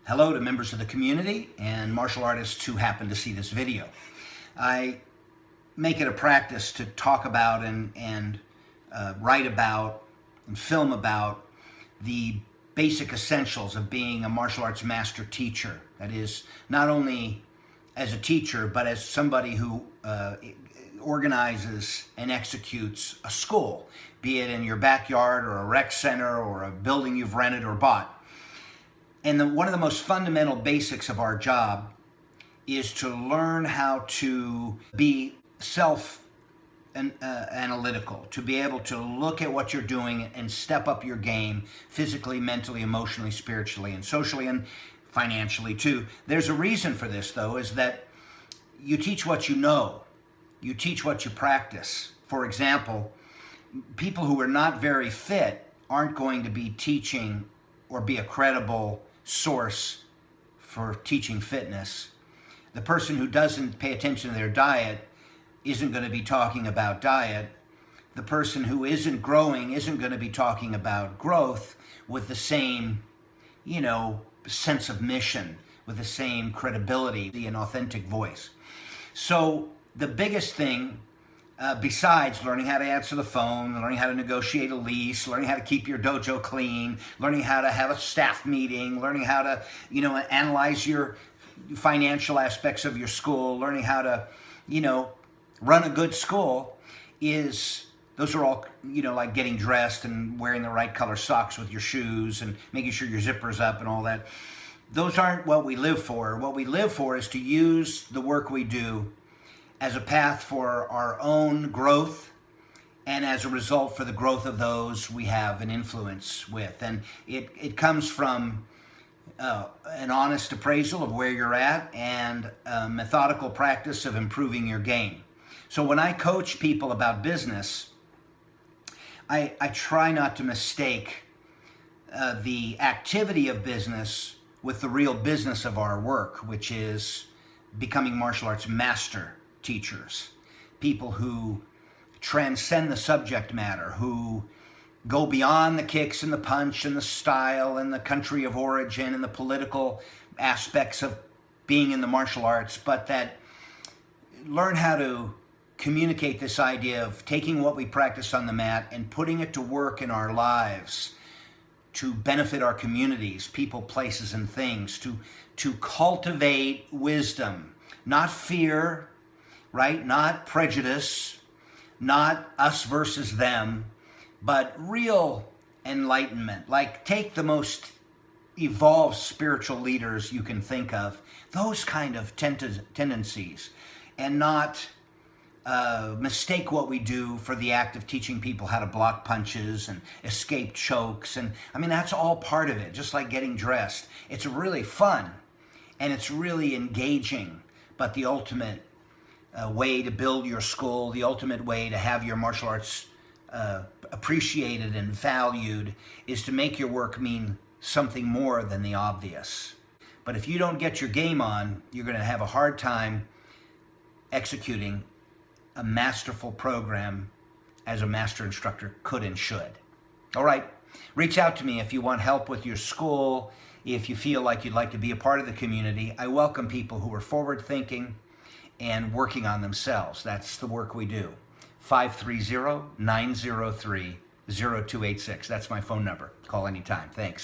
Hello to members of the community and martial artists who happen to see this video. I make it a practice to talk about and write about and film about the basic essentials of being a martial arts master teacher. That is, not only as a teacher, but as somebody who organizes and executes a school, be it in your backyard or a rec center or a building you've rented or bought. And one of the most fundamental basics of our job is to learn how to be self-analytical, to be able to look at what you're doing and step up your game physically, mentally, emotionally, spiritually, and socially, and financially too. There's a reason for this, though, is that you teach what you know. You teach what you practice. For example, people who are not very fit aren't going to be teaching or be a credible source for teaching fitness. The person who doesn't pay attention to their diet isn't going to be talking about diet. The person who isn't growing isn't going to be talking about growth with the same, sense of mission, with the same credibility and authentic voice. So the biggest thing, besides learning how to answer the phone, learning how to negotiate a lease, learning how to keep your dojo clean, learning how to have a staff meeting, learning how to, analyze your financial aspects of your school, learning how to, run a good school, those are all, like getting dressed and wearing the right color socks with your shoes and making sure your zipper's up and all that. Those aren't what we live for. What we live for is to use the work we do as a path for our own growth, and as a result for the growth of those we have an influence with. And it comes from an honest appraisal of where you're at and a methodical practice of improving your game. So when I coach people about business, I try not to mistake the activity of business with the real business of our work, which is becoming martial arts master teachers, people who transcend the subject matter, who go beyond the kicks and the punch and the style and the country of origin and the political aspects of being in the martial arts, but that learn how to communicate this idea of taking what we practice on the mat and putting it to work in our lives to benefit our communities, people, places, and things, to cultivate wisdom, not fear, right? Not prejudice, not us versus them, but real enlightenment. Like, take the most evolved spiritual leaders you can think of, those kind of tendencies, and not mistake what we do for the act of teaching people how to block punches and escape chokes. And that's all part of it, just like getting dressed. It's really fun and it's really engaging, but the ultimate way to build your school, the ultimate way to have your martial arts appreciated and valued, is to make your work mean something more than the obvious. But if you don't get your game on, you're going to have a hard time executing a masterful program as a master instructor could and should. All right, reach out to me if you want help with your school, if you feel like you'd like to be a part of the community. I welcome people who are forward-thinking and working on themselves. That's the work we do. 530-903-0286. That's my phone number. Call anytime. Thanks.